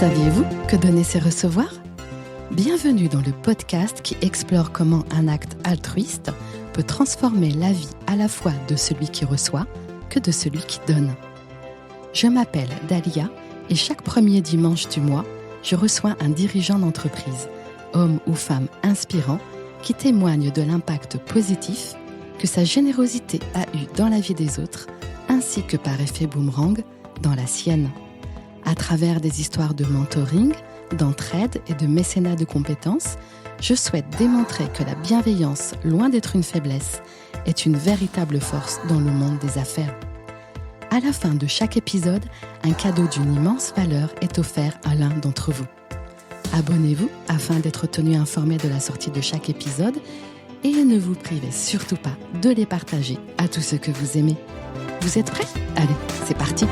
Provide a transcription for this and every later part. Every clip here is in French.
Saviez-vous que donner c'est recevoir ? Bienvenue dans le podcast qui explore comment un acte altruiste peut transformer la vie à la fois de celui qui reçoit que de celui qui donne. Je m'appelle Dalia et chaque premier dimanche du mois, je reçois un dirigeant d'entreprise, homme ou femme inspirant, qui témoigne de l'impact positif que sa générosité a eu dans la vie des autres, ainsi que par effet boomerang dans la sienne. À travers des histoires de mentoring, d'entraide et de mécénat de compétences, je souhaite démontrer que la bienveillance, loin d'être une faiblesse, est une véritable force dans le monde des affaires. À la fin de chaque épisode, un cadeau d'une immense valeur est offert à l'un d'entre vous. Abonnez-vous afin d'être tenu informé de la sortie de chaque épisode et ne vous privez surtout pas de les partager à tous ceux que vous aimez. Vous êtes prêts ? Allez, c'est parti !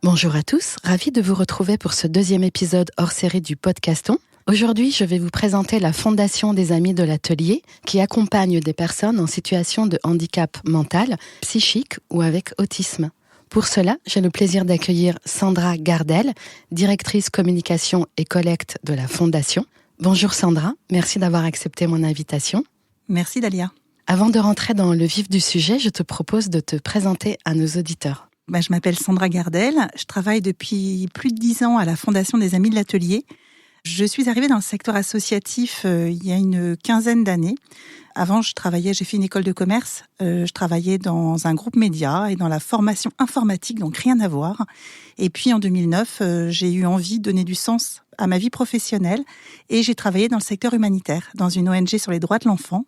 Bonjour à tous, ravie de vous retrouver pour ce deuxième épisode hors série du Podcaston. Aujourd'hui, je vais vous présenter la Fondation des Amis de l'Atelier qui accompagne des personnes en situation de handicap mental, psychique ou avec autisme. Pour cela, j'ai le plaisir d'accueillir Sandra Gardel, directrice communication et collecte de la Fondation. Bonjour Sandra, merci d'avoir accepté mon invitation. Merci Dalia. Avant de rentrer dans le vif du sujet, je te propose de te présenter à nos auditeurs. Je m'appelle Sandra Gardel, je travaille depuis plus de 10 ans à la Fondation des Amis de l'Atelier. Je suis arrivée dans le secteur associatif il y a une quinzaine d'années. Avant, j'ai fait une école de commerce, je travaillais dans un groupe média et dans la formation informatique, donc rien à voir. Et puis en 2009, j'ai eu envie de donner du sens à ma vie professionnelle et j'ai travaillé dans le secteur humanitaire, dans une ONG sur les droits de l'enfant.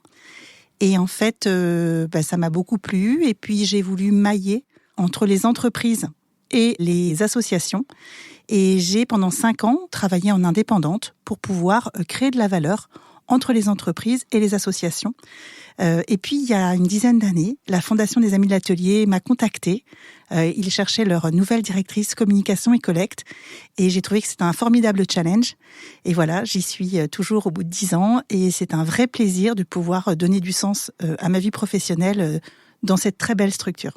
Et en fait, ça m'a beaucoup plu et puis j'ai voulu mailler entre les entreprises et les associations. Et j'ai, pendant 5 ans, travaillé en indépendante pour pouvoir créer de la valeur entre les entreprises et les associations. Et puis, il y a une dizaine d'années, la Fondation des Amis de l'Atelier m'a contactée. Ils cherchaient leur nouvelle directrice communication et collecte. Et j'ai trouvé que c'était un formidable challenge. Et voilà, j'y suis toujours au bout de 10 ans. Et c'est un vrai plaisir de pouvoir donner du sens à ma vie professionnelle dans cette très belle structure.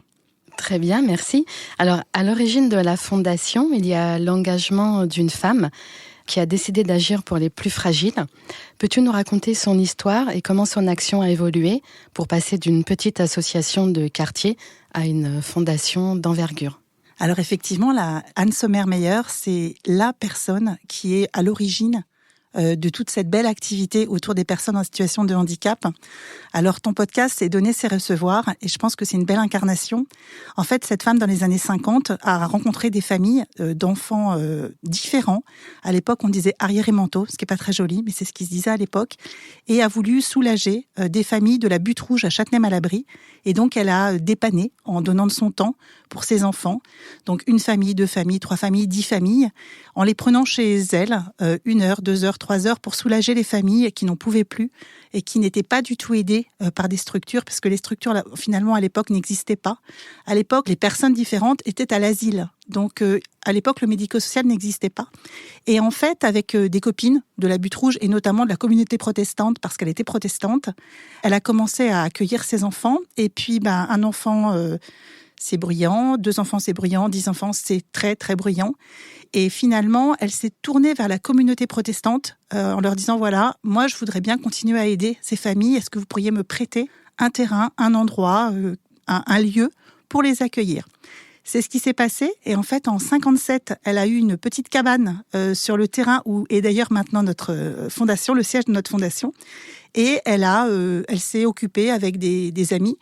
Très bien, merci. Alors, à l'origine de la Fondation, il y a l'engagement d'une femme qui a décidé d'agir pour les plus fragiles. Peux-tu nous raconter son histoire et comment son action a évolué pour passer d'une petite association de quartier à une fondation d'envergure ? Alors effectivement, Anne Sommer-Meyer, c'est la personne qui est à l'origine de toute cette belle activité autour des personnes en situation de handicap. Alors, ton podcast, c'est Donner, c'est recevoir, et je pense que c'est une belle incarnation. En fait, cette femme, dans les années 50, a rencontré des familles d'enfants différents. À l'époque, on disait arriérés-mentaux, ce qui n'est pas très joli, mais c'est ce qui se disait à l'époque, et a voulu soulager des familles de la Butte Rouge à Châtenay-Malabry. Et donc, elle a dépanné en donnant de son temps pour ses enfants. Donc, 1 famille, 2 familles, 3 familles, 10 familles, en les prenant chez elle 1 heure, 2 heures, 3 heures pour soulager les familles qui n'en pouvaient plus et qui n'étaient pas du tout aidées par des structures, parce que les structures, finalement, à l'époque, n'existaient pas. À l'époque, les personnes différentes étaient à l'asile. Donc, à l'époque, le médico-social n'existait pas. Et en fait, avec des copines de la Butte Rouge et notamment de la communauté protestante, parce qu'elle était protestante, elle a commencé à accueillir ses enfants. Et puis, un enfant, c'est bruyant, 2 enfants, c'est bruyant, 10 enfants, c'est très, très bruyant. Et finalement, elle s'est tournée vers la communauté protestante en leur disant, voilà, moi, je voudrais bien continuer à aider ces familles. Est-ce que vous pourriez me prêter un terrain, un endroit, un lieu pour les accueillir ? C'est ce qui s'est passé. Et en fait, en 57, elle a eu une petite cabane sur le terrain où est d'ailleurs maintenant notre fondation, le siège de notre fondation. Et elle s'est occupée avec des amis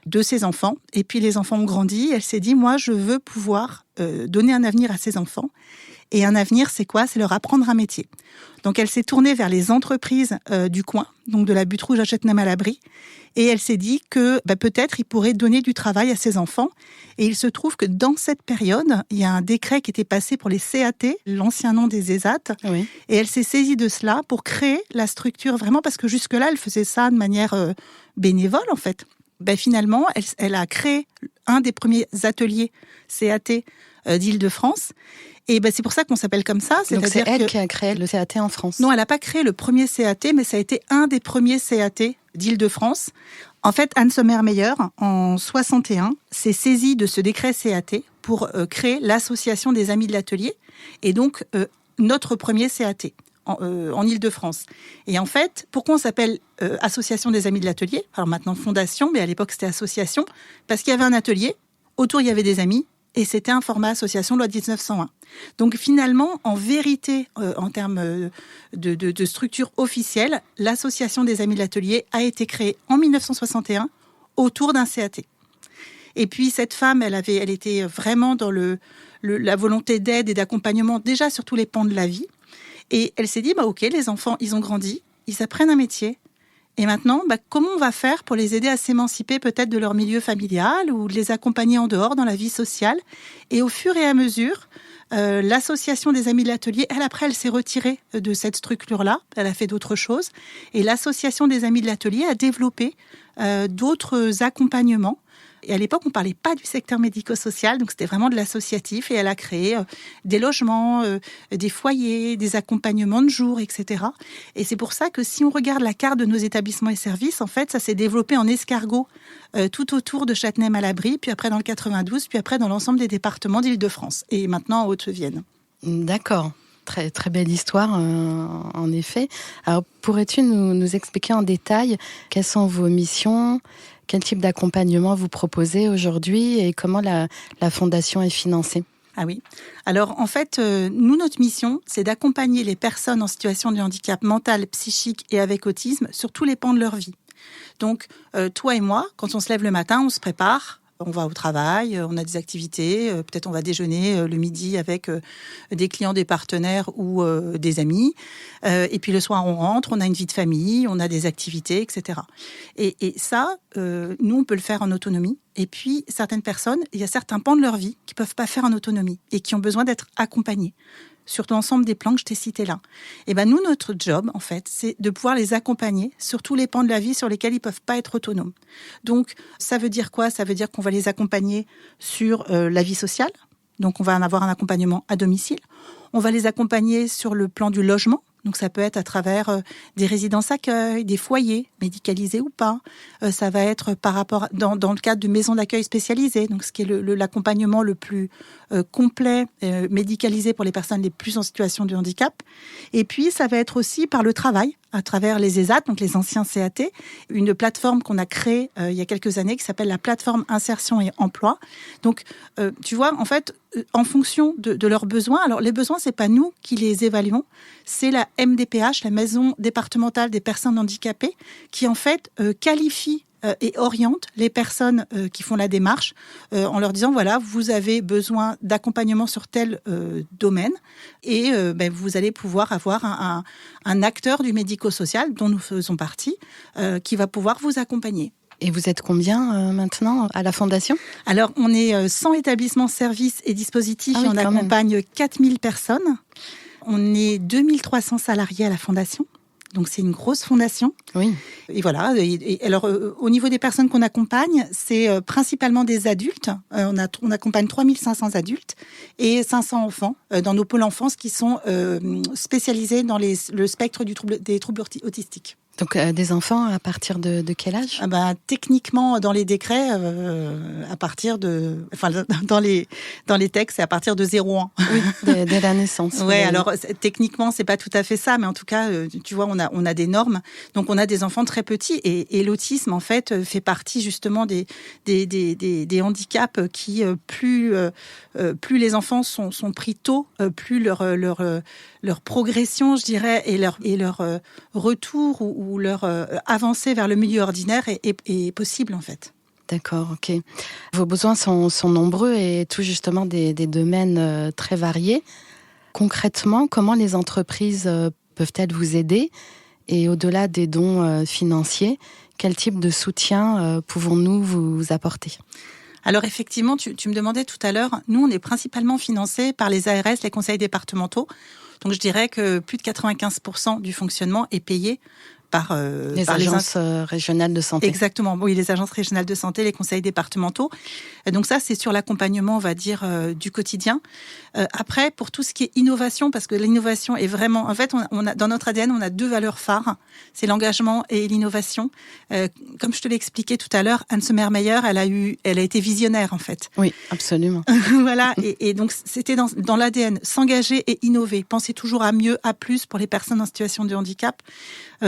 de ses enfants. Et puis les enfants ont grandi. Elle s'est dit, moi, je veux pouvoir donner un avenir à ces enfants. Et un avenir, c'est quoi ? C'est leur apprendre un métier. Donc, elle s'est tournée vers les entreprises du coin, donc de la Butte Rouge à Châtenay-Malabry. Et elle s'est dit que peut-être il pourrait donner du travail à ses enfants. Et il se trouve que dans cette période, il y a un décret qui était passé pour les CAT, l'ancien nom des ESAT. Oui. Et elle s'est saisie de cela pour créer la structure, vraiment, parce que jusque-là, elle faisait ça de manière bénévole, en fait. Finalement, elle a créé un des premiers ateliers CAT d'Île-de-France. Et c'est pour ça qu'on s'appelle comme ça. Donc c'est elle qui a créé le CAT en France. Non, elle n'a pas créé le premier CAT, mais ça a été un des premiers CAT d'Île-de-France. En fait, Anne Sommer-Meyer, en 61, s'est saisie de ce décret CAT pour créer l'association des amis de l'atelier et donc notre premier CAT en Île-de-France. Et en fait, pourquoi on s'appelle Association des amis de l'atelier ? Alors maintenant fondation, mais à l'époque c'était association, parce qu'il y avait un atelier, autour il y avait des amis, et c'était un format association loi 1901. Donc finalement, en vérité, en termes de structure officielle, l'association des amis de l'atelier a été créée en 1961 autour d'un CAT. Et puis cette femme, elle était vraiment dans la volonté d'aide et d'accompagnement déjà sur tous les pans de la vie. Et elle s'est dit, ok, les enfants, ils ont grandi, ils apprennent un métier. Et maintenant, comment on va faire pour les aider à s'émanciper peut-être de leur milieu familial ou de les accompagner en dehors dans la vie sociale ? Et au fur et à mesure, l'association des amis de l'atelier, elle s'est retirée de cette structure-là. Elle a fait d'autres choses. Et l'association des amis de l'atelier a développé d'autres accompagnements. Et à l'époque, on ne parlait pas du secteur médico-social, donc c'était vraiment de l'associatif. Et elle a créé des logements, des foyers, des accompagnements de jour, etc. Et c'est pour ça que si on regarde la carte de nos établissements et services, en fait, ça s'est développé en escargot tout autour de Châtenay-Malabry, puis après dans le 92, puis après dans l'ensemble des départements d'Île-de-France, et maintenant en Haute-Vienne. D'accord. Très, très belle histoire, en effet. Alors, pourrais-tu nous expliquer en détail quelles sont vos missions ? Quel type d'accompagnement vous proposez aujourd'hui et comment la fondation est financée ? Ah oui. Alors, en fait, nous, notre mission, c'est d'accompagner les personnes en situation de handicap mental, psychique et avec autisme sur tous les pans de leur vie. Donc, toi et moi, quand on se lève le matin, on se prépare. On va au travail, on a des activités, peut-être on va déjeuner le midi avec des clients, des partenaires ou des amis. Et puis le soir, on rentre, on a une vie de famille, on a des activités, etc. Et ça, nous, on peut le faire en autonomie. Et puis, certaines personnes, il y a certains pans de leur vie qui ne peuvent pas faire en autonomie et qui ont besoin d'être accompagnés sur l'ensemble des plans que je t'ai cités là. Et nous, notre job, en fait, c'est de pouvoir les accompagner sur tous les pans de la vie sur lesquels ils ne peuvent pas être autonomes. Donc, ça veut dire quoi ? Ça veut dire qu'on va les accompagner sur la vie sociale. Donc, on va en avoir un accompagnement à domicile. On va les accompagner sur le plan du logement. Donc, ça peut être à travers des résidences accueil, des foyers, médicalisés ou pas. Ça va être par rapport dans le cadre de maisons d'accueil spécialisées, donc ce qui est l'accompagnement le plus complet, médicalisé pour les personnes les plus en situation de handicap. Et puis, ça va être aussi par le travail, à travers les ESAT, donc les anciens CAT, une plateforme qu'on a créée il y a quelques années qui s'appelle la plateforme Insertion et Emploi. Donc, tu vois, en fait, en fonction de leurs besoins, alors les besoins, c'est pas nous qui les évaluons, c'est la MDPH, la Maison départementale des personnes handicapées, qui en fait qualifie et oriente les personnes qui font la démarche en leur disant, voilà, vous avez besoin d'accompagnement sur tel domaine et vous allez pouvoir avoir un acteur du médico-social dont nous faisons partie qui va pouvoir vous accompagner. Et vous êtes combien maintenant à la Fondation ? Alors, on est 100 établissements, services et dispositifs et on accompagne 4000 personnes. On est 2300 salariés à la Fondation. Donc, c'est une grosse fondation. Oui. Et voilà. Et alors, au niveau des personnes qu'on accompagne, c'est principalement des adultes. On accompagne 3500 adultes et 500 enfants dans nos pôles enfance qui sont spécialisés dans le spectre des troubles autistiques. Donc, des enfants à partir de quel âge ? Techniquement, dans les décrets, à partir de... Enfin, dans les textes, c'est à partir de 0 ans. Oui, dès la naissance. Oui, alors techniquement, c'est pas tout à fait ça, mais en tout cas, tu vois, on a des normes. Donc, on a des enfants très petits et l'autisme, en fait, fait partie justement des handicaps qui, plus les enfants sont pris tôt, plus leur progression, je dirais, et leur retour ou leur avancée vers le milieu ordinaire est possible, en fait. D'accord, ok. Vos besoins sont nombreux et tout justement des domaines très variés. Concrètement, comment les entreprises peuvent-elles vous aider ? Et au-delà des dons financiers, quel type de soutien pouvons-nous vous apporter ? Alors effectivement, tu me demandais tout à l'heure, nous on est principalement financés par les ARS, les conseils départementaux. Donc je dirais que plus de 95% du fonctionnement est payé par les agences régionales de santé. Exactement, oui, les agences régionales de santé, les conseils départementaux. Donc ça, c'est sur l'accompagnement, on va dire, du quotidien. Après, pour tout ce qui est innovation, parce que l'innovation est vraiment... En fait, on a, dans notre ADN, on a 2 valeurs phares, c'est l'engagement et l'innovation. Comme je te l'ai expliqué tout à l'heure, Anne Sommermeyer, elle a été visionnaire, en fait. Oui, absolument. Voilà, et donc c'était dans l'ADN, s'engager et innover, penser toujours à mieux, à plus pour les personnes en situation de handicap.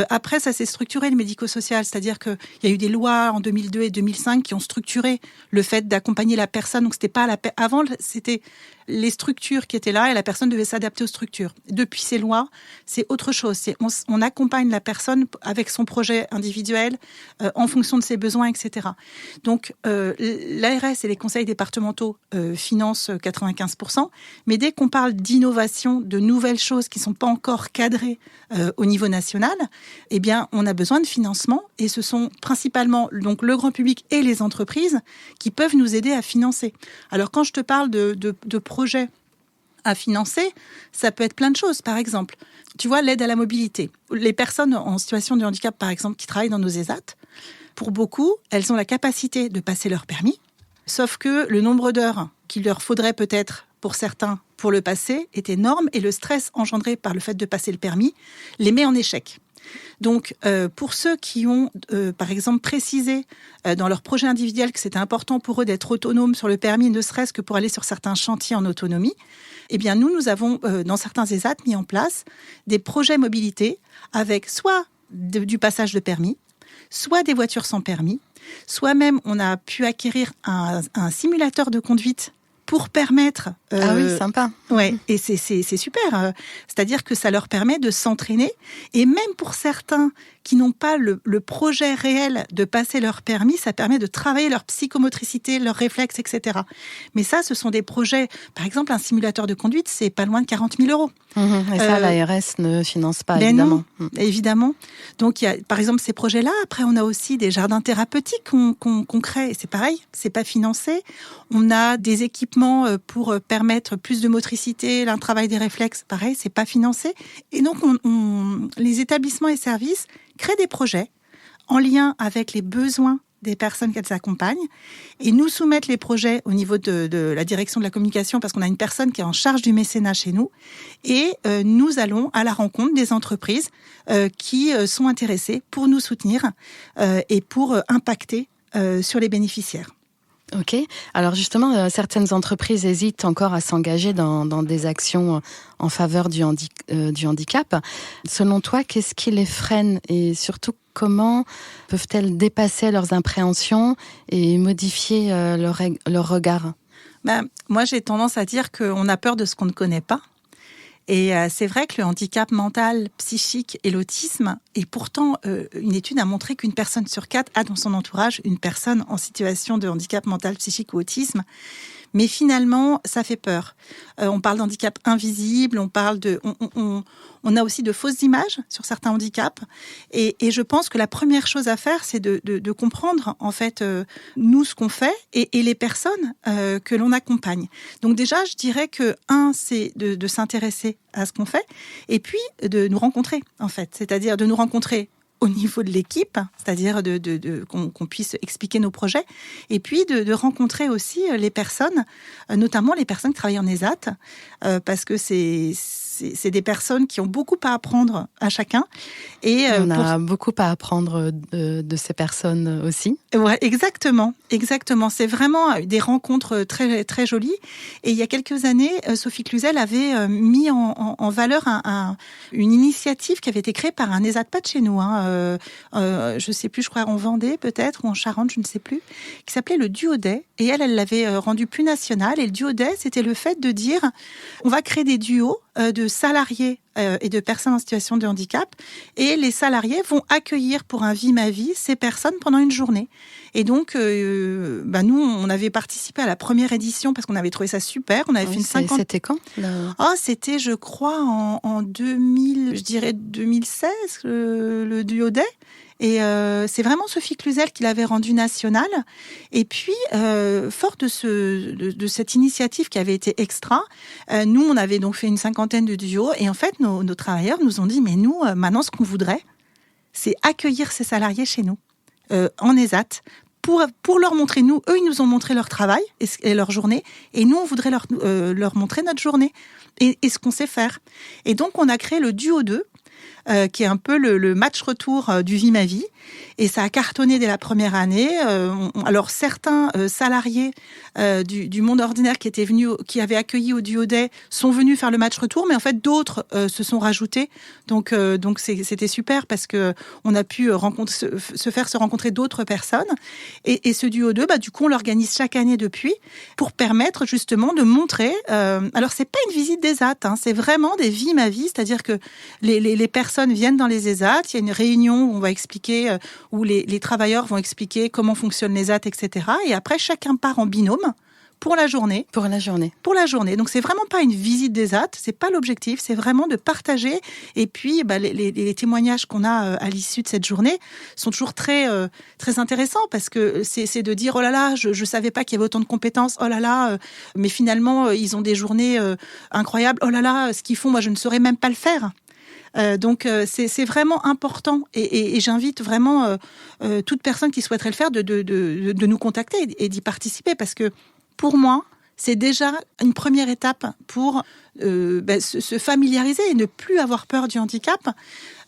Après, ça s'est structuré le médico-social, c'est-à-dire qu'il y a eu des lois en 2002 et 2005 qui ont structuré le fait d'accompagner la personne. Donc c'était pas avant, c'était les structures qui étaient là et la personne devait s'adapter aux structures. Depuis ces lois, c'est autre chose. On accompagne la personne avec son projet individuel en fonction de ses besoins, etc. Donc l'ARS et les conseils départementaux financent 95%, mais dès qu'on parle d'innovation, de nouvelles choses qui ne sont pas encore cadrées au niveau national, eh bien, on a besoin de financement et ce sont principalement donc, le grand public et les entreprises qui peuvent nous aider à financer. Alors, quand je te parle de projets à financer, ça peut être plein de choses. Par exemple, tu vois, l'aide à la mobilité. Les personnes en situation de handicap, par exemple, qui travaillent dans nos ESAT, pour beaucoup, elles ont la capacité de passer leur permis, sauf que le nombre d'heures qu'il leur faudrait peut-être pour certains pour le passer est énorme et le stress engendré par le fait de passer le permis les met en échec. Donc, pour ceux qui ont, par exemple, précisé dans leur projet individuel que c'était important pour eux d'être autonomes sur le permis, ne serait-ce que pour aller sur certains chantiers en autonomie, eh bien, nous avons, dans certains ESAT, mis en place des projets mobilité avec soit du passage de permis, soit des voitures sans permis, soit même on a pu acquérir un simulateur de conduite pour permettre... ah oui, sympa. Ouais, et c'est super. C'est-à-dire que ça leur permet de s'entraîner. Et même pour certains qui n'ont pas le projet réel de passer leur permis, ça permet de travailler leur psychomotricité, leurs réflexes, etc. Mais ça, ce sont des projets... Par exemple, un simulateur de conduite, c'est pas loin de 40 000 €. Et ça, l'ARS ne finance pas, évidemment. Non, évidemment. Donc, il y a, par exemple, ces projets-là. Après, on a aussi des jardins thérapeutiques qu'on crée. Et c'est pareil, c'est pas financé. On a des équipements pour permettre plus de motricité, un travail des réflexes. Pareil, c'est pas financé. Et donc, les établissements et services créent des projets en lien avec les besoins des personnes qu'elles accompagnent et nous soumettent les projets au niveau de la direction de la communication parce qu'on a une personne qui est en charge du mécénat chez nous et nous allons à la rencontre des entreprises qui sont intéressées pour nous soutenir et pour impacter sur les bénéficiaires. Ok. Alors justement, certaines entreprises hésitent encore à s'engager dans des actions en faveur du handicap. Selon toi, qu'est-ce qui les freine et surtout comment peuvent-elles dépasser leurs appréhensions et modifier leur regard ? Moi, j'ai tendance à dire qu'on a peur de ce qu'on ne connaît pas. Et c'est vrai que le handicap mental, psychique et l'autisme, et pourtant une étude a montré qu'une personne sur 4 a dans son entourage une personne en situation de handicap mental, psychique ou autisme. Mais finalement, ça fait peur. On parle d'handicap invisible, on a aussi de fausses images sur certains handicaps. Et je pense que la première chose à faire, c'est de comprendre, en fait, nous, ce qu'on fait et les personnes que l'on accompagne. Donc déjà, je dirais que, c'est de s'intéresser à ce qu'on fait et puis de nous rencontrer, en fait. C'est-à-dire de nous rencontrer au niveau de l'équipe, c'est-à-dire qu'on puisse expliquer nos projets, et puis de rencontrer aussi les personnes, notamment les personnes qui travaillent en ESAT, parce que c'est des personnes qui ont beaucoup à apprendre à chacun. Et on a beaucoup à apprendre de ces personnes aussi. Ouais, exactement. C'est vraiment des rencontres très, très jolies. Et il y a quelques années, Sophie Cluzel avait mis en valeur une initiative qui avait été créée par un ESAT pas de chez nous, je sais plus, je crois en Vendée peut-être, ou en Charente, je ne sais plus, qui s'appelait le Duodet. Et elle l'avait rendu plus national. Et le Duodet, c'était le fait de dire, on va créer des duos de salariés et de personnes en situation de handicap, et les salariés vont accueillir pour un Vie ma vie ces personnes pendant une journée. Et donc, nous, on avait participé à la première édition parce qu'on avait trouvé ça super. On avait fait une 50. C'était quand C'était, je crois, en 2000, je dirais 2016, le Duodet. Et c'est vraiment Sophie Cluzel qui l'avait rendu national. Et puis, fort de cette initiative qui avait été extra, nous, on avait donc fait une 50aine de duos. Et en fait, nos travailleurs nous ont dit, mais nous, maintenant, ce qu'on voudrait, c'est accueillir ces salariés chez nous, en ESAT, pour leur montrer, eux, ils nous ont montré leur travail et leur journée, et nous, on voudrait leur montrer notre journée et ce qu'on sait faire. Et donc, on a créé le Duo 2, qui est un peu le match retour du Vie ma vie. Et ça a cartonné dès la première année. Alors certains salariés du monde ordinaire qui avaient accueilli au Duo Day sont venus faire le match retour, mais en fait d'autres se sont rajoutés. Donc c'était super parce que on a pu se rencontrer d'autres personnes. Et ce Duo 2, du coup on l'organise chaque année depuis pour permettre justement de montrer. Alors c'est pas une visite d'ESAT, c'est vraiment des Vie ma vie, c'est-à-dire que les personnes viennent dans les ESAT, il y a une réunion où on va expliquer, où les travailleurs vont expliquer comment fonctionnent les ESAT, etc. Et après, chacun part en binôme pour la journée. Pour la journée. Pour la journée. Donc, c'est vraiment pas une visite d'ESAT, c'est pas l'objectif, c'est vraiment de partager. Et puis, les témoignages qu'on a à l'issue de cette journée sont toujours très, très intéressants parce que c'est de dire, oh là là, je savais pas qu'il y avait autant de compétences, oh là là, mais finalement, ils ont des journées incroyables, oh là là, ce qu'ils font, moi, je ne saurais même pas le faire. Donc c'est vraiment important et j'invite vraiment toute personne qui souhaiterait le faire de nous contacter et d'y participer parce que pour moi c'est déjà une première étape pour se familiariser et ne plus avoir peur du handicap.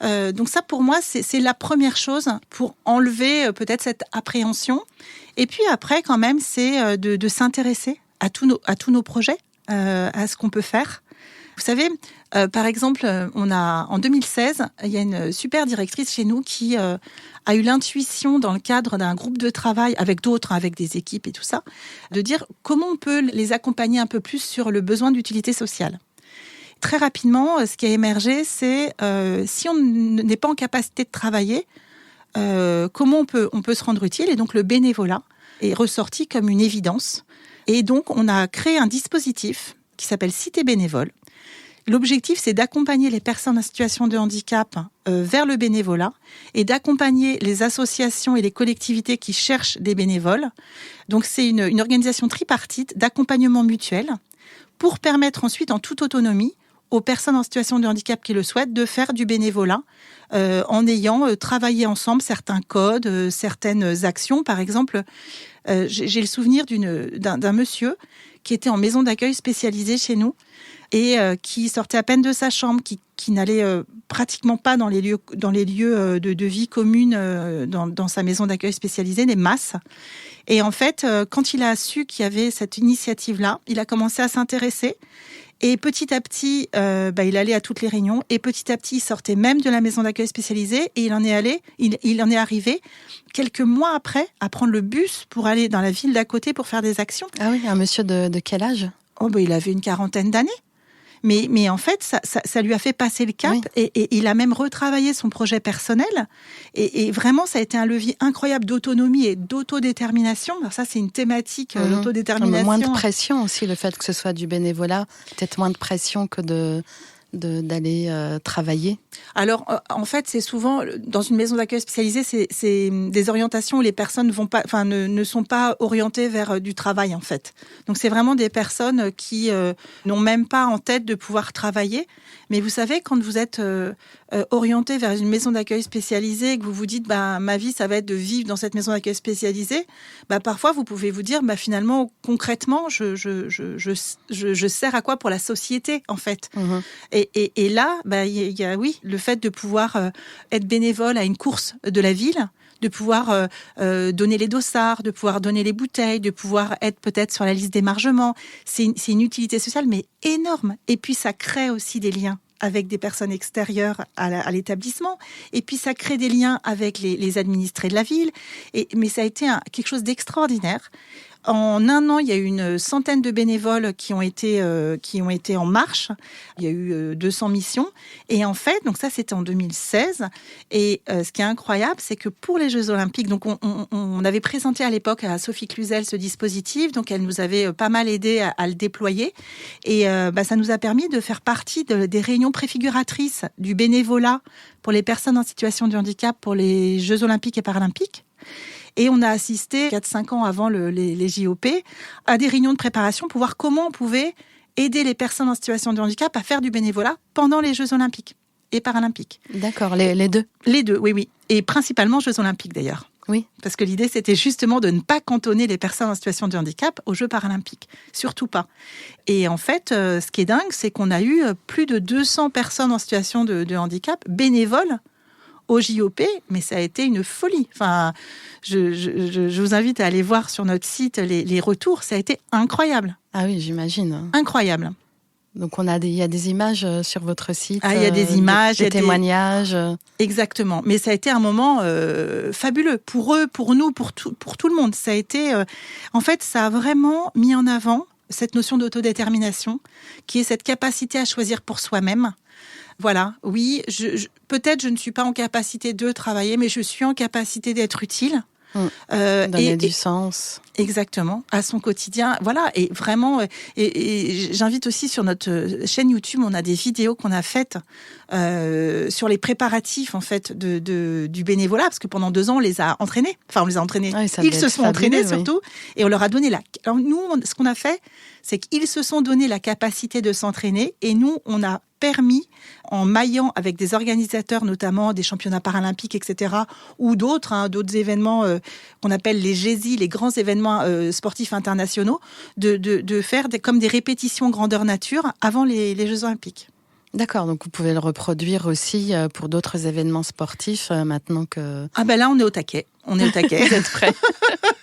Donc ça pour moi c'est la première chose pour enlever peut-être cette appréhension. Et puis après quand même c'est de s'intéresser à tous nos projets, à ce qu'on peut faire. Vous savez, par exemple, en 2016, il y a une super directrice chez nous qui a eu l'intuition, dans le cadre d'un groupe de travail avec d'autres, avec des équipes et tout ça, de dire comment on peut les accompagner un peu plus sur le besoin d'utilité sociale. Très rapidement, ce qui a émergé, c'est si on n'est pas en capacité de travailler, comment on peut se rendre utile. Et donc, le bénévolat est ressorti comme une évidence. Et donc, on a créé un dispositif qui s'appelle Cité bénévole. L'objectif, c'est d'accompagner les personnes en situation de handicap vers le bénévolat et d'accompagner les associations et les collectivités qui cherchent des bénévoles. Donc, c'est une organisation tripartite d'accompagnement mutuel pour permettre ensuite, en toute autonomie, aux personnes en situation de handicap qui le souhaitent, de faire du bénévolat en ayant travaillé ensemble certains codes, certaines actions. Par exemple, j'ai le souvenir d'un monsieur qui était en maison d'accueil spécialisée chez nous et qui sortait à peine de sa chambre, qui n'allait pratiquement pas dans les lieux de vie commune dans sa maison d'accueil spécialisée, les masses. Et en fait, quand il a su qu'il y avait cette initiative-là, il a commencé à s'intéresser. Et petit à petit, il allait à toutes les réunions. Et petit à petit, il sortait même de la maison d'accueil spécialisée. Et il en est arrivé quelques mois après à prendre le bus pour aller dans la ville d'à côté pour faire des actions. Ah oui, un monsieur de quel âge ? Il avait une quarantaine d'années. Mais en fait, ça lui a fait passer le cap, oui. Et il a même retravaillé son projet personnel. Et vraiment, ça a été un levier incroyable d'autonomie et d'autodétermination. Alors ça, c'est une thématique, l'autodétermination. Moins de pression aussi, le fait que ce soit du bénévolat. Peut-être moins de pression que d'aller travailler. Alors, en fait, c'est souvent, dans une maison d'accueil spécialisée, c'est des orientations où les personnes ne sont pas orientées vers du travail, en fait. Donc, c'est vraiment des personnes qui n'ont même pas en tête de pouvoir travailler. Mais vous savez, quand vous êtes orienté vers une maison d'accueil spécialisée et que vous vous dites, ma vie, ça va être de vivre dans cette maison d'accueil spécialisée, parfois, vous pouvez vous dire, finalement, concrètement, je sers à quoi pour la société, en fait. Mmh. Et là, il y a, oui, le fait de pouvoir être bénévole à une course de la ville, de pouvoir donner les dossards, de pouvoir donner les bouteilles, de pouvoir être peut-être sur la liste d'émargement. C'est une utilité sociale, mais énorme. Et puis, ça crée aussi des liens avec des personnes extérieures à l'établissement. Et puis, ça crée des liens avec les administrés de la ville. Mais ça a été quelque chose d'extraordinaire. En un an, il y a eu une centaine de bénévoles qui ont été en marche. Il y a eu 200 missions. Et en fait, donc ça, c'était en 2016. Et ce qui est incroyable, c'est que pour les Jeux Olympiques, donc on avait présenté à l'époque à Sophie Cluzel ce dispositif. Donc, elle nous avait pas mal aidé à le déployer. Et ça nous a permis de faire partie des réunions préfiguratrices du bénévolat pour les personnes en situation de handicap pour les Jeux Olympiques et Paralympiques. Et on a assisté 4-5 ans avant les JOP à des réunions de préparation pour voir comment on pouvait aider les personnes en situation de handicap à faire du bénévolat pendant les Jeux Olympiques. et paralympiques. D'accord, les deux. Les deux, oui. Et principalement Jeux olympiques d'ailleurs. Oui. Parce que l'idée, c'était justement de ne pas cantonner les personnes en situation de handicap aux Jeux paralympiques. Surtout pas. Et en fait, ce qui est dingue, c'est qu'on a eu plus de 200 personnes en situation de handicap bénévoles au JOP, mais ça a été une folie. Enfin, je vous invite à aller voir sur notre site les retours. Ça a été incroyable. Ah oui, j'imagine. Incroyable. Donc il y a des images sur votre site. Ah, il y a des images, des témoignages. Exactement. Mais ça a été un moment fabuleux pour eux, pour nous, pour tout le monde. Ça a été, en fait, ça a vraiment mis en avant cette notion d'autodétermination, qui est cette capacité à choisir pour soi-même. Voilà, oui, peut-être je ne suis pas en capacité de travailler, mais je suis en capacité d'être utile. Donner du sens. Exactement, à son quotidien. Voilà, et vraiment, et j'invite aussi sur notre chaîne YouTube, on a des vidéos qu'on a faites sur les préparatifs en fait du bénévolat, parce que pendant 2 ans on les a entraînés. Enfin, on les a entraînés. Oui, ils se sont entraînés oui. surtout, et on leur a donné Alors nous, ce qu'on a fait, c'est qu'ils se sont donné la capacité de s'entraîner, et nous, on a permis, en maillant avec des organisateurs, notamment des championnats paralympiques, etc., ou d'autres événements qu'on appelle les GESI, les grands événements sportifs internationaux, de faire comme des répétitions grandeur nature avant les Jeux olympiques. D'accord, donc vous pouvez le reproduire aussi pour d'autres événements sportifs maintenant que... Ah ben là, on est au taquet. Vous êtes prêts.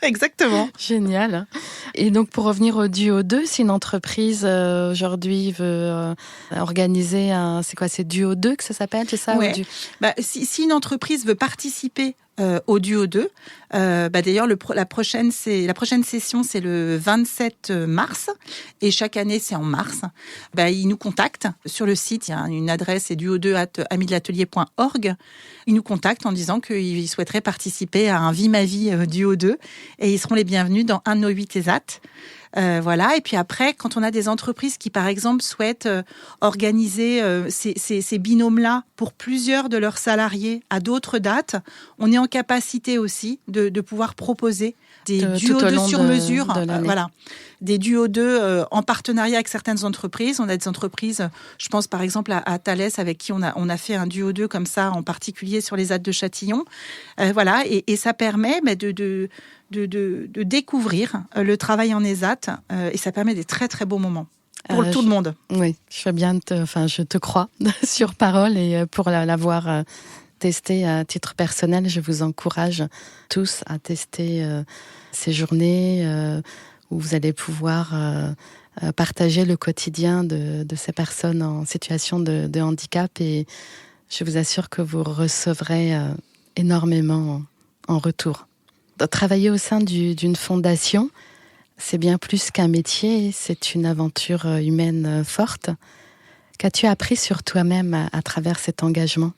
Exactement. Génial. Et donc, pour revenir au Duo 2, si une entreprise aujourd'hui veut organiser c'est Duo 2 que ça s'appelle, c'est ça? Ouais. Si une entreprise veut participer au Duo 2, d'ailleurs, la prochaine session, c'est le 27 mars, et chaque année, c'est en mars. Ils nous contactent sur le site, il y a une adresse, c'est duo2@amidelatelier.org. Ils nous contactent en disant qu'ils souhaiteraient participer à un Vie ma vie Duo 2, et ils seront les bienvenus dans un de nos 8 ESAT. Voilà. Et puis après, quand on a des entreprises qui, par exemple, souhaitent organiser ces binômes-là pour plusieurs de leurs salariés à d'autres dates, on est en capacité aussi de pouvoir proposer des duos 2 sur mesure. Voilà. Des duos 2 en partenariat avec certaines entreprises. On a des entreprises, je pense par exemple à Thales, avec qui on a fait un duo 2 comme ça, en particulier sur les ZAD de Châtillon. Voilà. Et ça permet de découvrir le travail en ESAT, et ça permet des très très beaux moments pour tout le monde. Oui, je te crois sur parole, et pour l'avoir testé à titre personnel, je vous encourage tous à tester ces journées où vous allez pouvoir partager le quotidien de ces personnes en situation de handicap, et je vous assure que vous recevrez énormément en retour. Travailler au sein d'une fondation, c'est bien plus qu'un métier, c'est une aventure humaine forte. Qu'as-tu appris sur toi-même à travers cet engagement?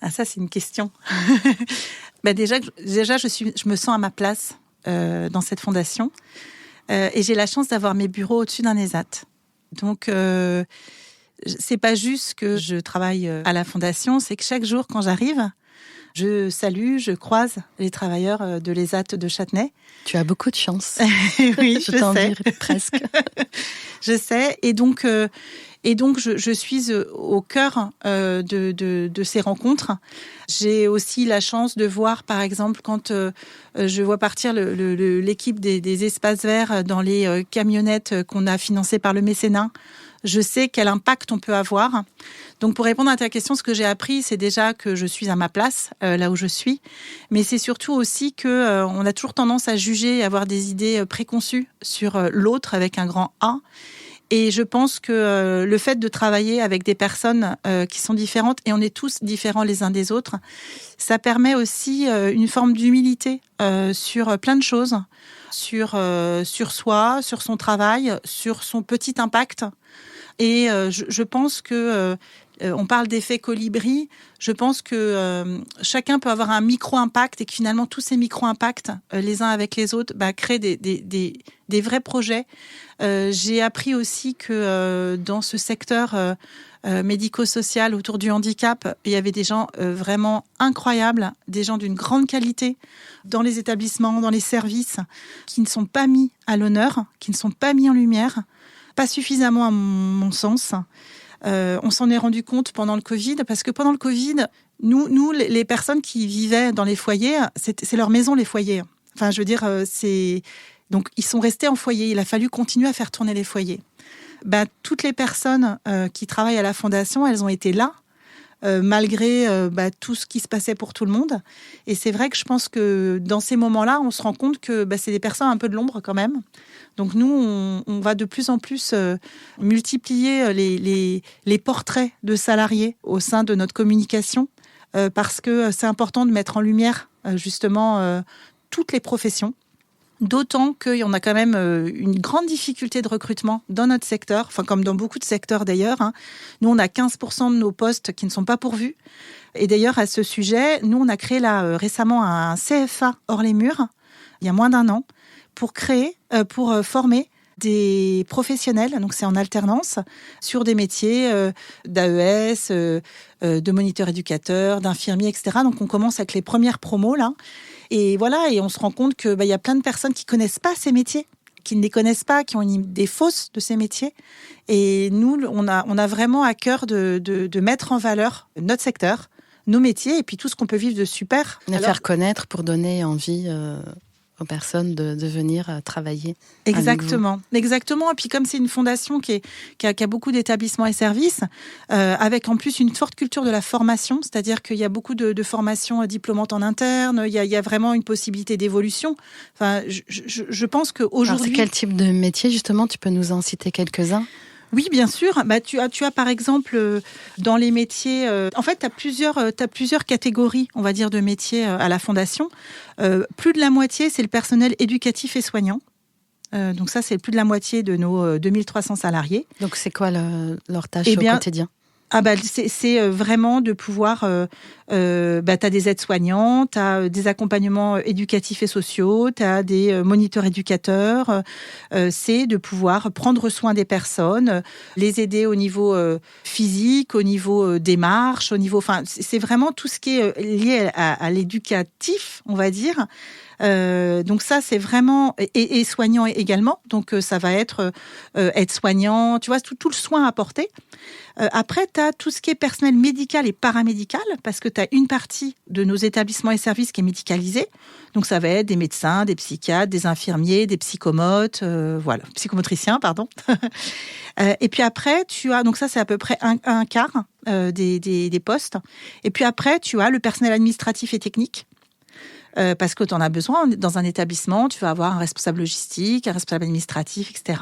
Ah, ça, c'est une question. Déjà, je me sens à ma place dans cette fondation, et j'ai la chance d'avoir mes bureaux au-dessus d'un ESAT. Donc, c'est pas juste que je travaille à la fondation, c'est que chaque jour, quand j'arrive, je salue, je croise les travailleurs de l'ESAT de Châtenay. Tu as beaucoup de chance. Oui, je t'en dirais presque. Je sais. Et donc, je suis au cœur de ces rencontres. J'ai aussi la chance de voir, par exemple, quand je vois partir l'équipe des espaces verts dans les camionnettes qu'on a financées par le mécénat. Je sais quel impact on peut avoir. Donc, pour répondre à ta question, ce que j'ai appris, c'est déjà que je suis à ma place, là où je suis. Mais c'est surtout aussi que on a toujours tendance à juger et avoir des idées préconçues sur l'autre avec un grand A. Et je pense que le fait de travailler avec des personnes qui sont différentes, et on est tous différents les uns des autres, ça permet aussi une forme d'humilité sur plein de choses, sur soi, sur son travail, sur son petit impact. Et je pense que on parle d'effet colibri. Je pense que chacun peut avoir un micro-impact, et que finalement tous ces micro-impacts, les uns avec les autres, créent des vrais projets. J'ai appris aussi que dans ce secteur médico-social autour du handicap, il y avait des gens vraiment incroyables, des gens d'une grande qualité dans les établissements, dans les services, qui ne sont pas mis à l'honneur, qui ne sont pas mis en lumière, pas suffisamment à mon sens. On s'en est rendu compte pendant le Covid, parce que pendant le Covid, nous les personnes qui vivaient dans les foyers, c'est leur maison, les foyers. Enfin, je veux dire, donc ils sont restés en foyer. Il a fallu continuer à faire tourner les foyers. Toutes les personnes qui travaillent à la Fondation, elles ont été là, malgré tout ce qui se passait pour tout le monde. Et c'est vrai que je pense que dans ces moments-là, on se rend compte que c'est des personnes un peu de l'ombre quand même. Donc nous, on va de plus en plus multiplier les portraits de salariés au sein de notre communication, parce que c'est important de mettre en lumière justement toutes les professions. D'autant qu'il y en a quand même une grande difficulté de recrutement dans notre secteur, enfin comme dans beaucoup de secteurs d'ailleurs. Nous, on a 15% de nos postes qui ne sont pas pourvus. Et d'ailleurs, à ce sujet, nous, on a créé récemment un CFA hors les murs, il y a moins d'1 an, pour former des professionnels, donc c'est en alternance, sur des métiers d'AES, de moniteur éducateur, d'infirmier, etc. Donc on commence avec les premières promos là. Et voilà, et on se rend compte que y a plein de personnes qui connaissent pas ces métiers, qui ne les connaissent pas, qui ont une idée fausse de ces métiers. Et nous, on a vraiment à cœur de mettre en valeur notre secteur, nos métiers, et puis tout ce qu'on peut vivre de super. Les faire connaître pour donner envie aux personnes de venir travailler. Exactement. Et puis comme c'est une fondation qui a beaucoup d'établissements et services, avec en plus une forte culture de la formation, c'est-à-dire qu'il y a beaucoup de formations diplômantes en interne, il y a vraiment une possibilité d'évolution. Enfin, je pense qu'aujourd'hui... Alors, c'est quel type de métier, justement? Tu peux nous en citer quelques-uns? Oui, bien sûr. Tu as par exemple dans les métiers. En fait, t'as plusieurs catégories, on va dire, de métiers à la Fondation. Plus de la moitié, c'est le personnel éducatif et soignant. Donc ça, c'est plus de la moitié de nos 2300 salariés. Donc c'est quoi leur tâche au quotidien? C'est vraiment de pouvoir... t'as des aides-soignants, t'as des accompagnements éducatifs et sociaux, t'as des moniteurs éducateurs. C'est de pouvoir prendre soin des personnes, les aider au niveau physique, au niveau démarche, au niveau... Enfin, c'est vraiment tout ce qui est lié à l'éducatif, on va dire. Donc ça, c'est vraiment... Et soignant également. Donc ça va être aide-soignant, tu vois, tout le soin apporté. Après, tu as tout ce qui est personnel médical et paramédical, parce que tu as une partie de nos établissements et services qui est médicalisée. Donc, ça va être des médecins, des psychiatres, des infirmiers, des psychomotes, psychomotriciens, pardon. Et puis après, tu as, donc ça, c'est à peu près un quart des postes. Et puis après, tu as le personnel administratif et technique. Parce que tu en as besoin dans un établissement, tu vas avoir un responsable logistique, un responsable administratif, etc.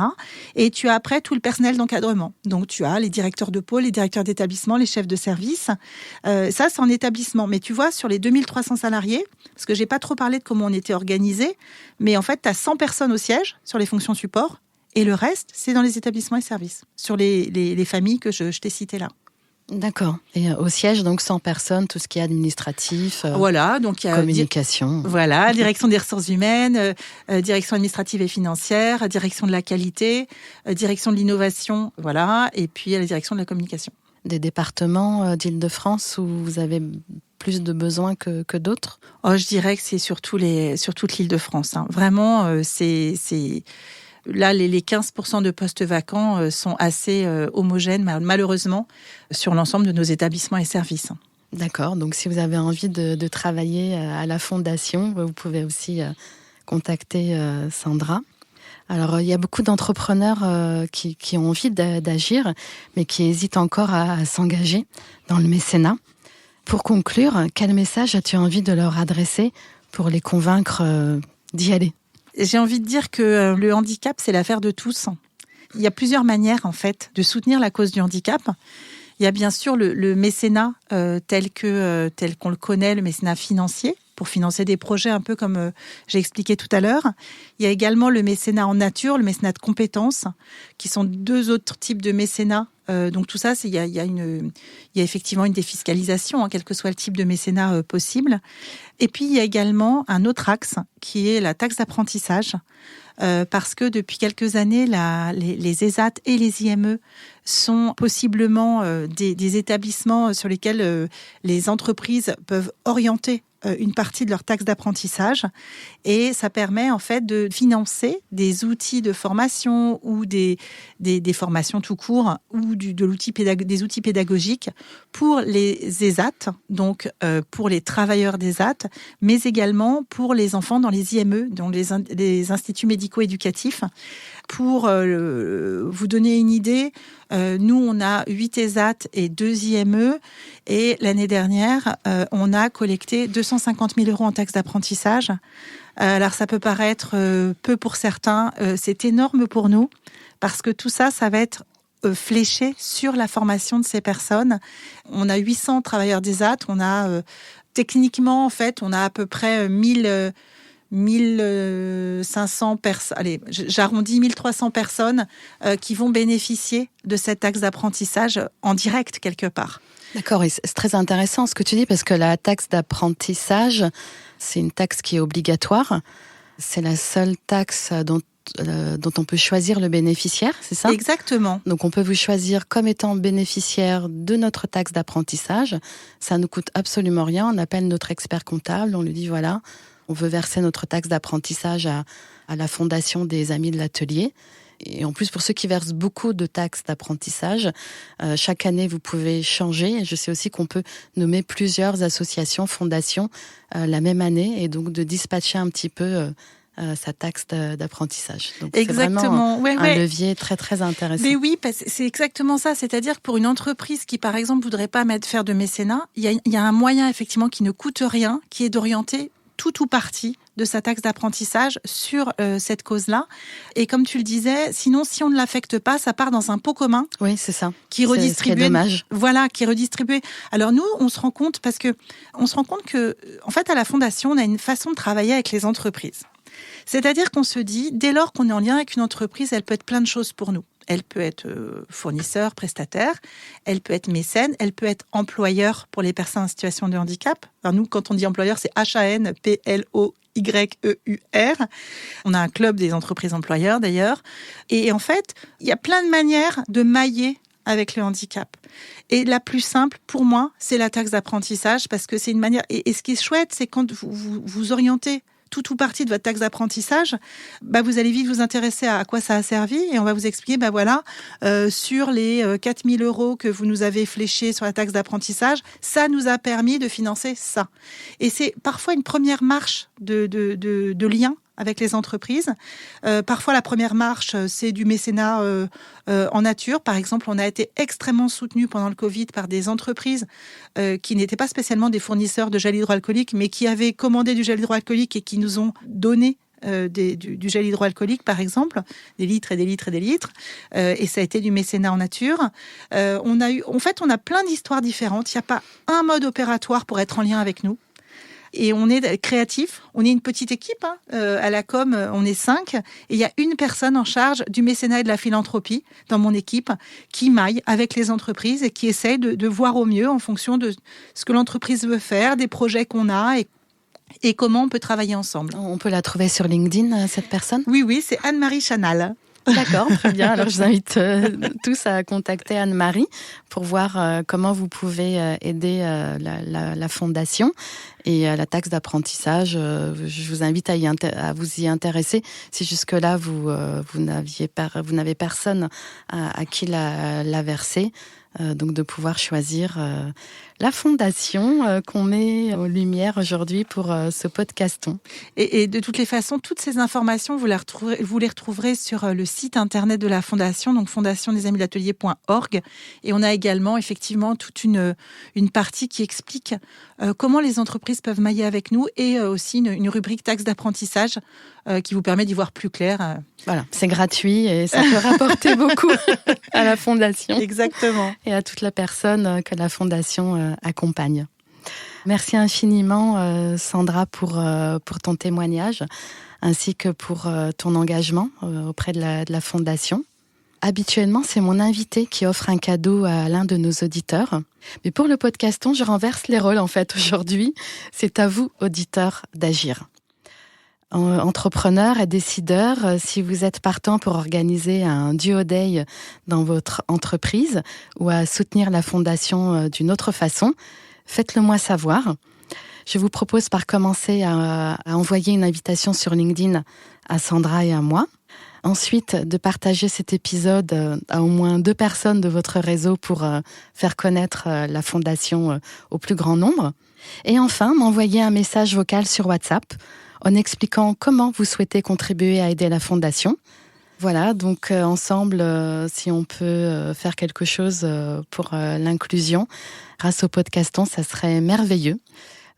Et tu as après tout le personnel d'encadrement. Donc tu as les directeurs de pôle, les directeurs d'établissement, les chefs de service. Ça, c'est en établissement. Mais tu vois, sur les 2300 salariés, parce que j'ai pas trop parlé de comment on était organisé, mais en fait, tu as 100 personnes au siège sur les fonctions support, et le reste, c'est dans les établissements et services, sur les familles que je t'ai citées là. D'accord. Et au siège, donc 100 personnes, tout ce qui est administratif, voilà, donc il y a communication. Voilà, direction des ressources humaines, direction administrative et financière, direction de la qualité, direction de l'innovation, voilà, et puis la direction de la communication. Des départements d'Île-de-France où vous avez plus de besoins que d'autres? Je dirais que c'est sur toute l'Île-de-France. Hein. Vraiment, c'est... Là, les 15% de postes vacants sont assez homogènes, malheureusement, sur l'ensemble de nos établissements et services. D'accord. Donc, si vous avez envie de travailler à la Fondation, vous pouvez aussi contacter Sandra. Alors, il y a beaucoup d'entrepreneurs qui ont envie d'agir, mais qui hésitent encore à s'engager dans le mécénat. Pour conclure, quel message as-tu envie de leur adresser pour les convaincre d'y aller ? J'ai envie de dire que le handicap, c'est l'affaire de tous. Il y a plusieurs manières, en fait, de soutenir la cause du handicap. Il y a bien sûr le mécénat tel qu'on le connaît, le mécénat financier, pour financer des projets un peu comme j'ai expliqué tout à l'heure. Il y a également le mécénat en nature, le mécénat de compétences, qui sont deux autres types de mécénat. Donc tout ça, il y a effectivement une défiscalisation, hein, quel que soit le type de mécénat possible. Et puis il y a également un autre axe qui est la taxe d'apprentissage, parce que depuis quelques années, les ESAT et les IME sont possiblement des établissements sur lesquels les entreprises peuvent orienter une partie de leur taxe d'apprentissage. Et ça permet en fait de financer des outils de formation ou des formations tout court ou des outils pédagogiques pour les ESAT, donc pour les travailleurs d'ESAT, mais également pour les enfants dans les IME, dans les instituts médico-éducatifs. Pour vous donner une idée, nous, on a 8 ESAT et 2 IME. Et l'année dernière, on a collecté 250 000 € en taxes d'apprentissage. Alors, ça peut paraître peu pour certains. C'est énorme pour nous parce que tout ça, ça va être fléché sur la formation de ces personnes. On a 800 travailleurs d'ESAT. On a, techniquement, en fait, on a à peu près 1500 personnes, allez, j'arrondis 1300 personnes qui vont bénéficier de cette taxe d'apprentissage en direct quelque part. D'accord, et c'est très intéressant ce que tu dis parce que la taxe d'apprentissage, c'est une taxe qui est obligatoire. C'est la seule taxe dont on peut choisir le bénéficiaire, c'est ça ? Exactement. Donc on peut vous choisir comme étant bénéficiaire de notre taxe d'apprentissage. Ça ne coûte absolument rien. On appelle notre expert comptable, on lui dit voilà, on veut verser notre taxe d'apprentissage à la Fondation des Amis de l'Atelier. Et en plus, pour ceux qui versent beaucoup de taxes d'apprentissage, chaque année, vous pouvez changer. Je sais aussi qu'on peut nommer plusieurs associations, fondations la même année et donc de dispatcher un petit peu sa taxe d'apprentissage. Donc, exactement. C'est vraiment un levier très, très intéressant. Mais oui, c'est exactement ça. C'est-à-dire que pour une entreprise qui, par exemple, voudrait pas faire de mécénat, il y a un moyen, effectivement, qui ne coûte rien, qui est d'orienter tout ou partie de sa taxe d'apprentissage sur cette cause-là. Et comme tu le disais, sinon, si on ne l'affecte pas, ça part dans un pot commun. Oui, c'est ça. Qui est redistribué. C'est dommage. Voilà, qui est redistribué. Alors nous, on se rend compte que, en fait, à la Fondation, on a une façon de travailler avec les entreprises. C'est-à-dire qu'on se dit, dès lors qu'on est en lien avec une entreprise, elle peut être plein de choses pour nous. Elle peut être fournisseur, prestataire, elle peut être mécène, elle peut être employeur pour les personnes en situation de handicap. Alors nous, quand on dit employeur, c'est HANPLOYEUR. On a un club des entreprises employeurs d'ailleurs. Et en fait, il y a plein de manières de mailler avec le handicap. Et la plus simple, pour moi, c'est la taxe d'apprentissage parce que c'est une manière... Et ce qui est chouette, c'est quand vous orientez tout ou partie de votre taxe d'apprentissage, vous allez vite vous intéresser à quoi ça a servi et on va vous expliquer, sur les 4 000 € que vous nous avez fléchés sur la taxe d'apprentissage, ça nous a permis de financer ça. Et c'est parfois une première marche de lien avec les entreprises. Parfois, la première marche, c'est du mécénat en nature. Par exemple, on a été extrêmement soutenus pendant le Covid par des entreprises qui n'étaient pas spécialement des fournisseurs de gel hydroalcoolique, mais qui avaient commandé du gel hydroalcoolique et qui nous ont donné du gel hydroalcoolique, par exemple, des litres et des litres et des litres. Et ça a été du mécénat en nature. On a plein d'histoires différentes. Il n'y a pas un mode opératoire pour être en lien avec nous. Et on est créatif, on est une petite équipe, à la com, on est 5, et il y a une personne en charge du mécénat et de la philanthropie dans mon équipe qui maille avec les entreprises et qui essaye de voir au mieux en fonction de ce que l'entreprise veut faire, des projets qu'on a et comment on peut travailler ensemble. On peut la trouver sur LinkedIn, cette personne ? Oui, c'est Anne-Marie Chanal. D'accord, très bien. Alors, je vous invite tous à contacter Anne-Marie pour voir comment vous pouvez aider la Fondation. Et la taxe d'apprentissage, je vous invite à vous y intéresser. Si jusque-là, vous n'avez personne à qui la verser. Donc de pouvoir choisir la fondation qu'on met en lumière aujourd'hui pour ce podcaston. Et de toutes les façons, toutes ces informations, vous les retrouverez sur le site internet de la fondation, donc fondationdesamidelatelier.org. Et on a également effectivement toute une partie qui explique comment les entreprises peuvent mailler avec nous et aussi une rubrique taxe d'apprentissage qui vous permet d'y voir plus clair. Voilà, c'est gratuit et ça peut rapporter beaucoup à la Fondation. Exactement. Et à toute la personne que la Fondation accompagne. Merci infiniment, Sandra, pour ton témoignage, ainsi que pour ton engagement auprès de la Fondation. Habituellement, c'est mon invité qui offre un cadeau à l'un de nos auditeurs. Mais pour le podcaston, je renverse les rôles en fait aujourd'hui. C'est à vous, auditeurs, d'agir. Entrepreneurs et décideurs, si vous êtes partant pour organiser un duo day dans votre entreprise ou à soutenir la Fondation d'une autre façon, faites-le moi savoir. Je vous propose par commencer à envoyer une invitation sur LinkedIn à Sandra et à moi. Ensuite, de partager cet épisode à au moins 2 personnes de votre réseau pour faire connaître la Fondation au plus grand nombre. Et enfin, m'envoyer un message vocal sur WhatsApp en expliquant comment vous souhaitez contribuer à aider la Fondation. Voilà, donc ensemble, si on peut faire quelque chose pour l'inclusion grâce au podcaston, ça serait merveilleux.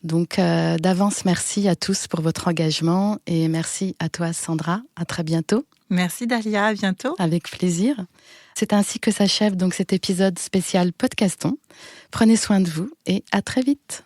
Donc d'avance, merci à tous pour votre engagement et merci à toi Sandra, à très bientôt. Merci Dalia, à bientôt. Avec plaisir. C'est ainsi que s'achève donc cet épisode spécial podcaston. Prenez soin de vous et à très vite.